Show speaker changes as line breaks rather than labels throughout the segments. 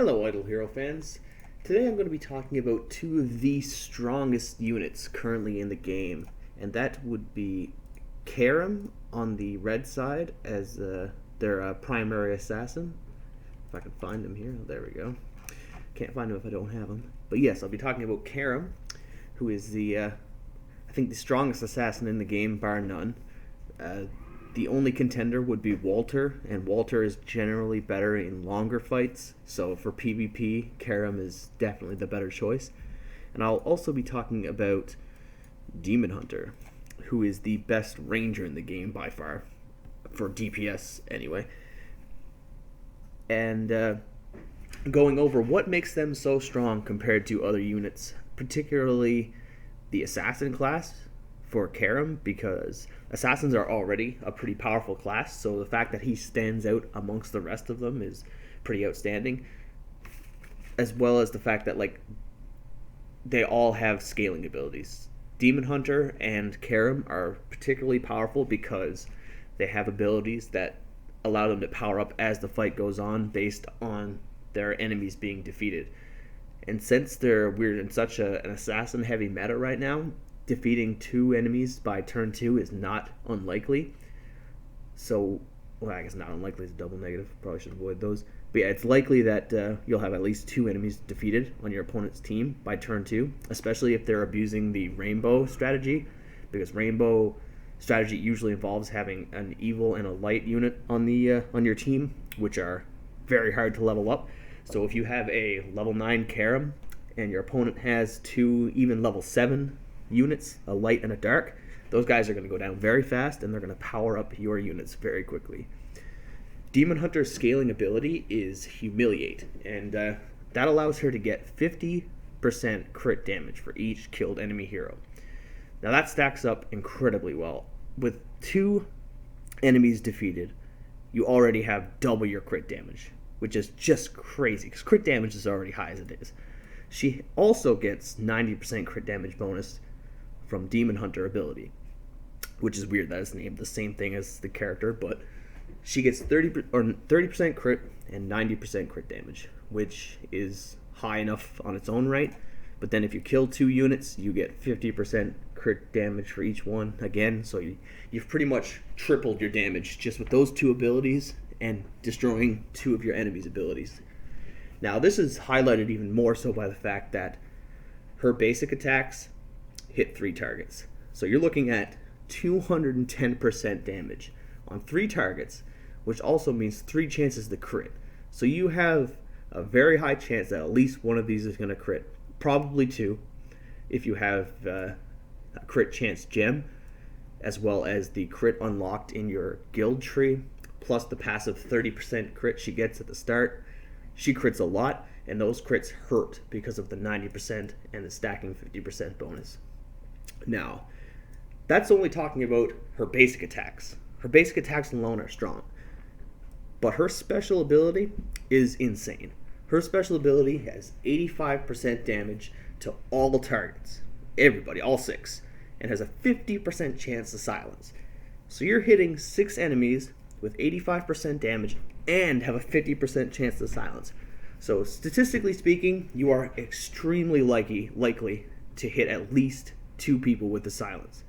Hello, Idle Hero fans. Today I'm going to be talking about two of the strongest units currently in the game, and that would be Carom on the red side as their primary assassin. If I can find him here, there we go. Can't find him if I don't have him. But yes, I'll be talking about Carom, who is I think the strongest assassin in the game, bar none. The only contender would be Walter, and Walter is generally better in longer fights, so for PvP, Carom is definitely the better choice. And I'll also be talking about Demon Hunter, who is the best ranger in the game by far, for DPS anyway. And going over what makes them so strong compared to other units, particularly the assassin class for Carom, because assassins are already a pretty powerful class, so the fact that he stands out amongst the rest of them is pretty outstanding, as well as the fact that they all have scaling abilities. Demon Hunter and Carom are particularly powerful because they have abilities that allow them to power up as the fight goes on based on their enemies being defeated. And since we're in such an assassin heavy meta right now, defeating two enemies by turn 2 is not unlikely. So, well, I guess not unlikely is a double negative. Probably should avoid those. But yeah, it's likely that you'll have at least 2 enemies defeated on your opponent's team by turn 2, especially if they're abusing the rainbow strategy, because rainbow strategy usually involves having an evil and a light unit on your team, which are very hard to level up. So if you have a level 9 Carom and your opponent has 2 even level 7 units, a light and a dark, those guys are going to go down very fast and they're going to power up your units very quickly. Demon Hunter's scaling ability is Humiliate, and that allows her to get 50% crit damage for each killed enemy hero. Now that stacks up incredibly well. With 2 enemies defeated, you already have double your crit damage, which is just crazy because crit damage is already high as it is. She also gets 90% crit damage bonus from Demon Hunter ability, which is weird that it's named the same thing as the character, but she gets 30% crit and 90% crit damage, which is high enough on its own right. But then if you kill 2 units, you get 50% crit damage for each one again, so you've pretty much tripled your damage just with those 2 abilities and destroying 2 of your enemies' abilities. Now this is highlighted even more so by the fact that her basic attacks hit 3 targets. So you're looking at 210% damage on 3 targets, which also means 3 chances to crit. So you have a very high chance that at least one of these is going to crit. Probably 2 if you have a crit chance gem, as well as the crit unlocked in your guild tree, plus the passive 30% crit she gets at the start. She crits a lot, and those crits hurt because of the 90% and the stacking 50% bonus. Now, that's only talking about her basic attacks. Her basic attacks alone are strong. But her special ability is insane. Her special ability has 85% damage to all targets. Everybody, all 6. And has a 50% chance to silence. So you're hitting 6 enemies with 85% damage and have a 50% chance to silence. So statistically speaking, you are extremely likely to hit at least 2 people with the silence.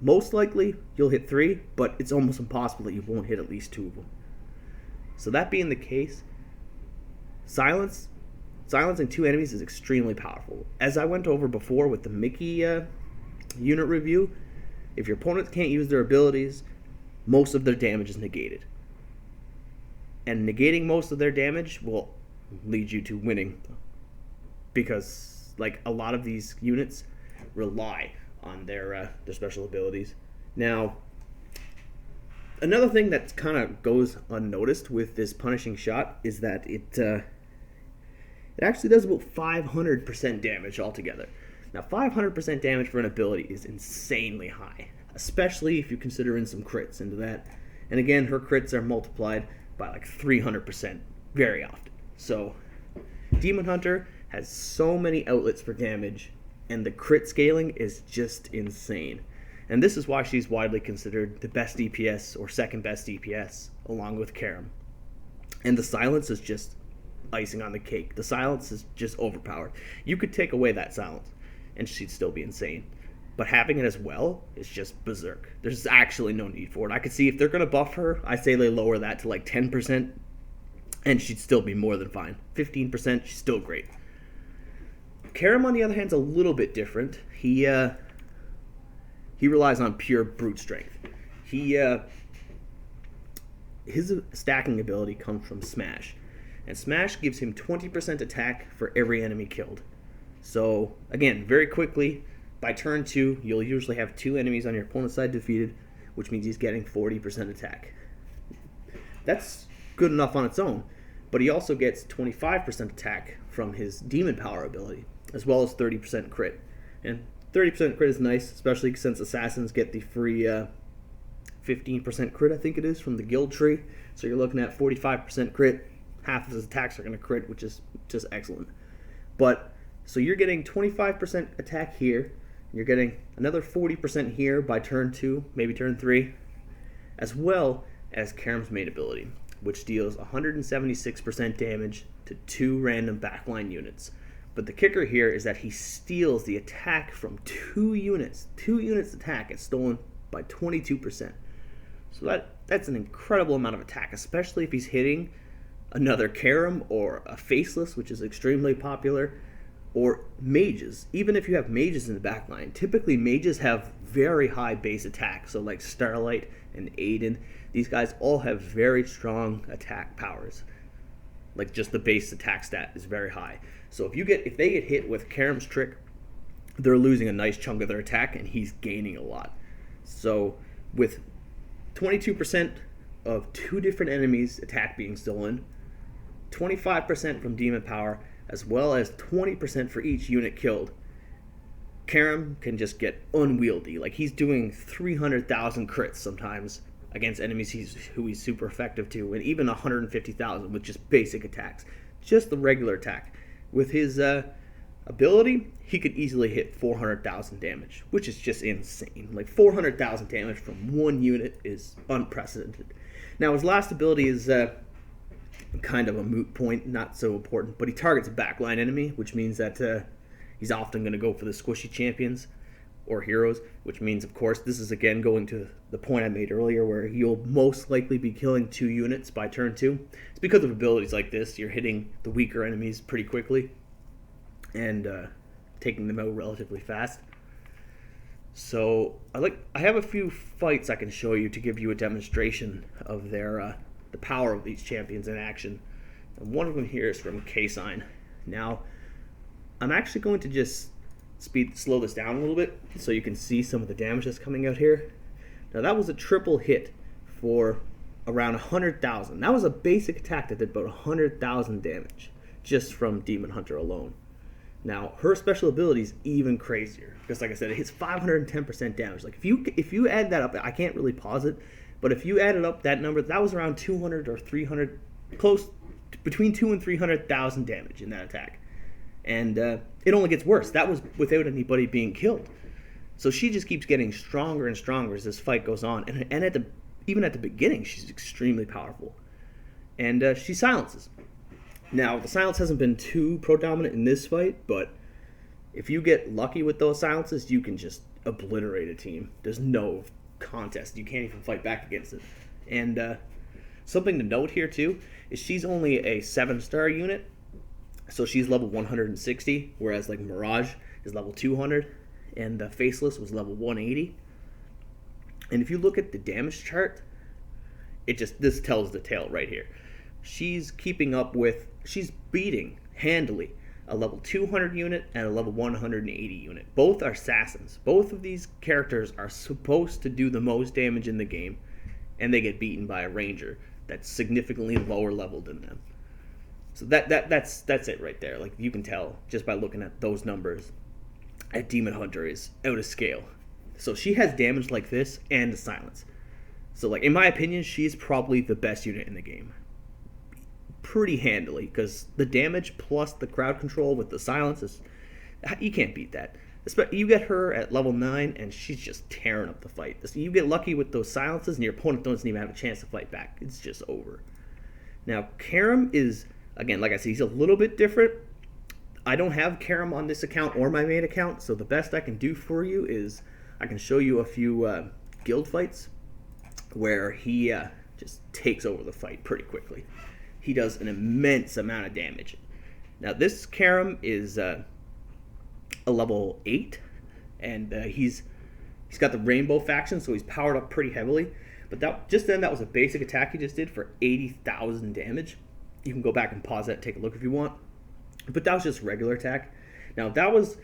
Most likely, you'll hit 3, but it's almost impossible that you won't hit at least 2 of them. So that being the case, silencing 2 enemies is extremely powerful. As I went over before with the Mickey unit review, if your opponent can't use their abilities, most of their damage is negated. And negating most of their damage will lead you to winning, because a lot of these units rely on their special abilities. Now, another thing that kind of goes unnoticed with this punishing shot is that it actually does about 500% damage altogether. Now, 500% damage for an ability is insanely high, especially if you consider in some crits into that. And again, her crits are multiplied by 300% very often. So, Demon Hunter has so many outlets for damage, and the crit scaling is just insane. And this is why she's widely considered the best DPS or second best DPS, along with Carom. And the silence is just icing on the cake. The silence is just overpowered. You could take away that silence, and she'd still be insane. But having it as well is just berserk. There's actually no need for it. I could see if they're going to buff her, I say they lower that to like 10%, and she'd still be more than fine. 15%, she's still great. Carom, on the other hand, is a little bit different. He relies on pure brute strength. His stacking ability comes from Smash, and Smash gives him 20% attack for every enemy killed. So, again, very quickly, by turn 2, you'll usually have 2 enemies on your opponent's side defeated, which means he's getting 40% attack. That's good enough on its own, but he also gets 25% attack from his Demon Power ability, as well as 30% crit. And 30% crit is nice, especially since Assassins get the free 15% crit, I think it is, from the guild tree. So you're looking at 45% crit. Half of his attacks are going to crit, which is just excellent. But, so you're getting 25% attack here. You're getting another 40% here by turn 2, maybe turn 3, as well as Carom's main ability, which deals 176% damage to 2 random backline units. But the kicker here is that he steals the attack from 2 units. 2 units attack is stolen by 22%. So that's an incredible amount of attack, especially if he's hitting another Carom or a Faceless, which is extremely popular, or mages. Even if you have mages in the backline, typically mages have very high base attack. So like Starlight and Aiden, these guys all have very strong attack powers. Like just the base attack stat is very high. So if they get hit with Carom's trick, they're losing a nice chunk of their attack, and he's gaining a lot. So with 22% of 2 different enemies' attack being stolen, 25% from Demon Power, as well as 20% for each unit killed, Carom can just get unwieldy. Like, he's doing 300,000 crits sometimes against enemies who he's super effective to, and even 150,000 with just basic attacks. Just the regular attack. With his ability, he could easily hit 400,000 damage, which is just insane. Like 400,000 damage from 1 unit is unprecedented. Now his last ability is kind of a moot point, not so important, but he targets a backline enemy, which means that he's often going to go for the squishy champions or heroes, which means, of course, this is again going to the point I made earlier where you'll most likely be killing 2 units by turn 2. It's because of abilities like this, you're hitting the weaker enemies pretty quickly and taking them out relatively fast. So I have a few fights I can show you to give you a demonstration of the power of these champions in action. And one of them here is from K-Sign. Now, I'm actually going to just slow this down a little bit so you can see some of the damage that's coming out here. Now that was a triple hit for around 100,000. That was a basic attack that did about 100,000 damage just from Demon Hunter alone. Now her special ability is even crazier because, like I said, it hits 510% damage. Like if you add that up, I can't really pause it, but if you added up that number, that was around 200 or 300, close between 200,000 and 300,000 damage in that attack. And it only gets worse. That was without anybody being killed. So she just keeps getting stronger and stronger as this fight goes on. And even at the beginning, she's extremely powerful. And she silences. Now, the silence hasn't been too predominant in this fight, but if you get lucky with those silences, you can just obliterate a team. There's no contest. You can't even fight back against it. And something to note here, too, is she's only a 7-star unit. So she's level 160, whereas like Mirage is level 200, and Faceless was level 180. And if you look at the damage chart, this tells the tale right here. She's beating handily a level 200 unit and a level 180 unit. Both are assassins. Both of these characters are supposed to do the most damage in the game, and they get beaten by a ranger that's significantly lower level than them. So that's it right there. Like, you can tell just by looking at those numbers, a Demon Hunter is out of scale. So she has damage like this and the silence. So, like, in my opinion, she's probably the best unit in the game. Pretty handily, because the damage plus the crowd control with the silence you can't beat that. You get her at level 9 and she's just tearing up the fight. You get lucky with those silences and your opponent doesn't even have a chance to fight back. It's just over. Now, Carom is Again, like I said, he's a little bit different. I don't have Carom on this account or my main account, so the best I can do for you is I can show you a few guild fights where he just takes over the fight pretty quickly. He does an immense amount of damage. Now this Carom is a level 8, and he's got the rainbow faction, so he's powered up pretty heavily. But that was a basic attack he just did for 80,000 damage. You can go back and pause that and take a look if you want. But that was just regular attack. Now that was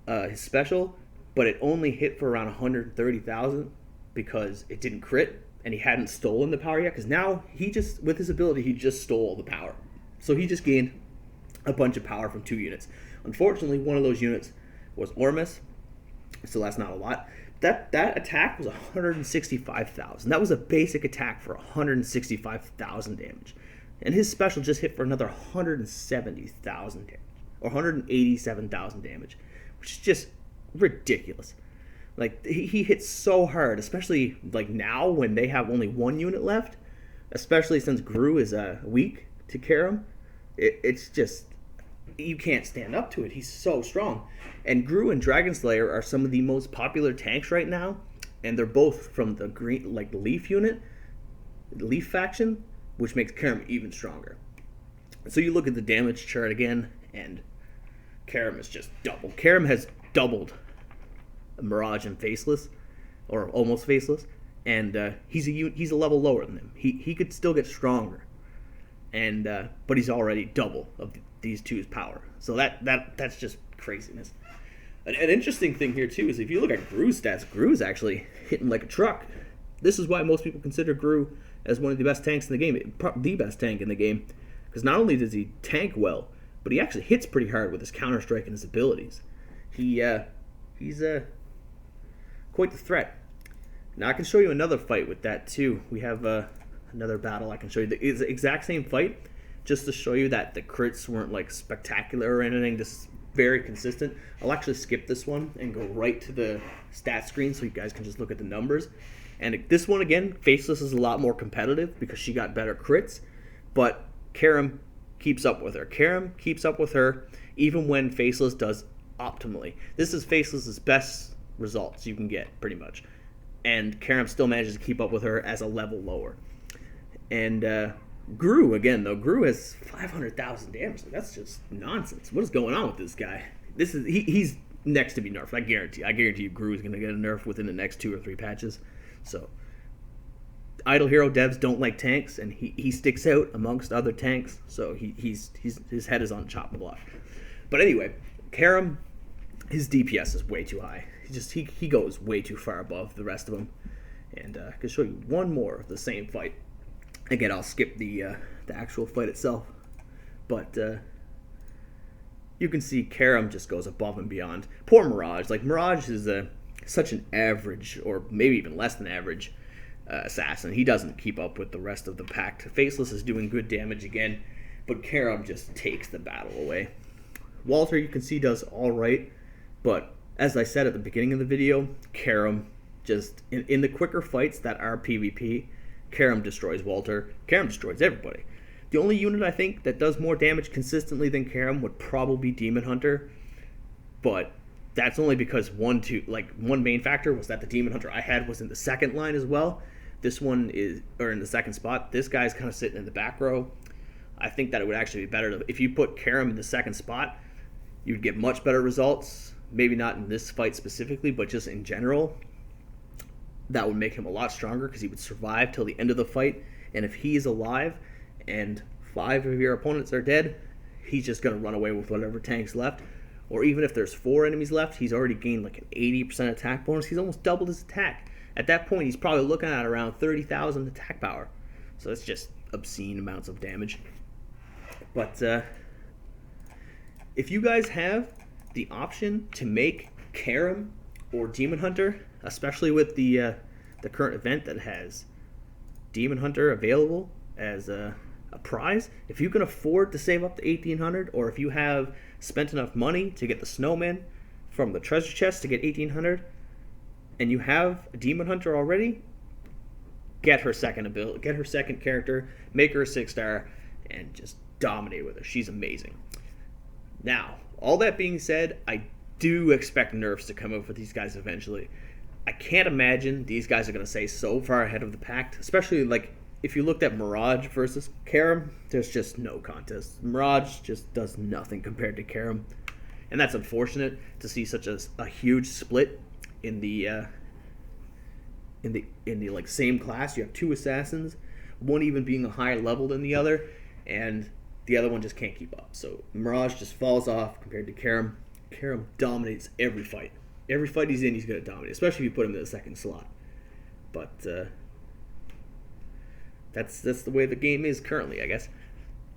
his special, but it only hit for around 130,000 because it didn't crit and he hadn't stolen the power yet. Because now with his ability, he just stole the power. So he just gained a bunch of power from 2 units. Unfortunately, one of those units was Ormus, so that's not a lot. That attack was 165,000. That was a basic attack for 165,000 damage. And his special just hit for another 170,000 damage, or 187,000 damage, which is just ridiculous. Like, he hits so hard, especially like now when they have only 1 unit left, especially since Gru is weak to Carom. It's just, you can't stand up to it. He's so strong. And Gru and Dragon Slayer are some of the most popular tanks right now, and they're both from the green, like the Leaf unit, the Leaf faction, which makes Carom even stronger. So you look at the damage chart again, and Carom is just double. Carom has doubled Mirage and Faceless, or almost Faceless, and he's a level lower than them. He could still get stronger, and but he's already double of these two's power. So that's just craziness. An interesting thing here too is if you look at Gru's stats, Gru's actually hitting like a truck. This is why most people consider Gru as one of the best tanks in the game, the best tank in the game, because not only does he tank well, but he actually hits pretty hard with his counter-strike and his abilities. He's quite the threat. Now I can show you another fight with that too. We have another battle I can show you. It's the exact same fight, just to show you that the crits weren't like spectacular or anything. This is very consistent. I'll actually skip this one and go right to the stat screen so you guys can just look at the numbers. And this one, again, Faceless is a lot more competitive because she got better crits, but Carom keeps up with her. Carom keeps up with her even when Faceless does optimally. This is Faceless's best results you can get, pretty much. And Carom still manages to keep up with her as a level lower. And Gru, again, though, Gru has 500,000 damage. That's just nonsense. What is going on with this guy? He's next to be nerfed. I guarantee you Gru is going to get a nerf within the next 2 or 3 patches. So, Idle Hero devs don't like tanks, and he sticks out amongst other tanks, so his head is on the chopping block. But anyway, Carom, his DPS is way too high. He goes way too far above the rest of them. And I can show you one more of the same fight. Again, I'll skip the actual fight itself, but you can see Carom just goes above and beyond. Poor Mirage. Like, Mirage is such an average, or maybe even less than average, assassin. He doesn't keep up with the rest of the pack. Faceless is doing good damage again, but Carom just takes the battle away. Walter, you can see, does all right, but as I said at the beginning of the video, Carom just, in the quicker fights that are PvP, Carom destroys Walter. Carom destroys everybody. The only unit I think that does more damage consistently than Carom would probably be Demon Hunter, but that's only because one main factor was that the Demon Hunter I had was in the second line as well. This one is, or in the second spot. This guy's kind of sitting in the back row. I think that it would actually be better if you put Carom in the second spot, you'd get much better results. Maybe not in this fight specifically, but just in general. That would make him a lot stronger because he would survive till the end of the fight. And if he's alive and 5 of your opponents are dead, he's just going to run away with whatever tank's left. Or even if there's 4 enemies left, he's already gained like an 80% attack bonus. He's almost doubled his attack. At that point, he's probably looking at around 30,000 attack power. So that's just obscene amounts of damage. But if you guys have the option to make Carom or Demon Hunter, especially with the current event that has Demon Hunter available as a prize, if you can afford to save up to 1,800, or if you have spent enough money to get the snowman from the treasure chest to get 1,800, and you have a Demon Hunter already, get her second ability, get her second character, make her a 6-star, and just dominate with her. She's amazing. Now, all that being said, I do expect nerfs to come up with these guys eventually. I can't imagine these guys are going to stay so far ahead of the pack, especially like if you looked at Mirage versus Carom, there's just no contest. Mirage just does nothing compared to Carom, and that's unfortunate to see such a huge split in the like same class. You have two assassins, one even being a higher level than the other, and the other one just can't keep up. So Mirage just falls off compared to Carom. Carom dominates every fight. Every fight he's in, he's going to dominate, especially if you put him in the second slot. But that's the way the game is currently, I guess.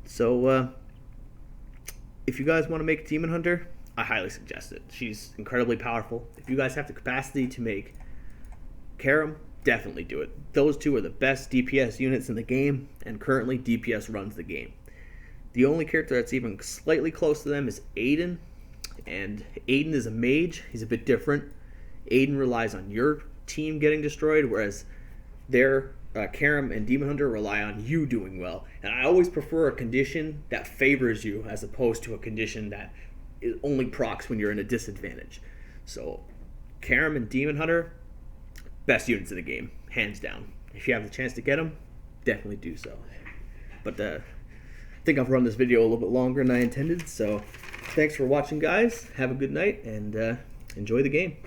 So if you guys want to make a Demon Hunter, I highly suggest it. She's incredibly powerful. If you guys have the capacity to make Carom, definitely do it. Those two are the best DPS units in the game, and currently DPS runs the game. The only character that's even slightly close to them is Aiden, and Aiden is a mage. He's a bit different. Aiden relies on your team getting destroyed, whereas their Karim and Demon Hunter rely on you doing well. And I always prefer a condition that favors you as opposed to a condition that only procs when you're in a disadvantage. So Karim and Demon Hunter, best units in the game, hands down. If you have the chance to get them, definitely do so. But I think I've run this video a little bit longer than I intended, so thanks for watching, guys. Have a good night, and enjoy the game.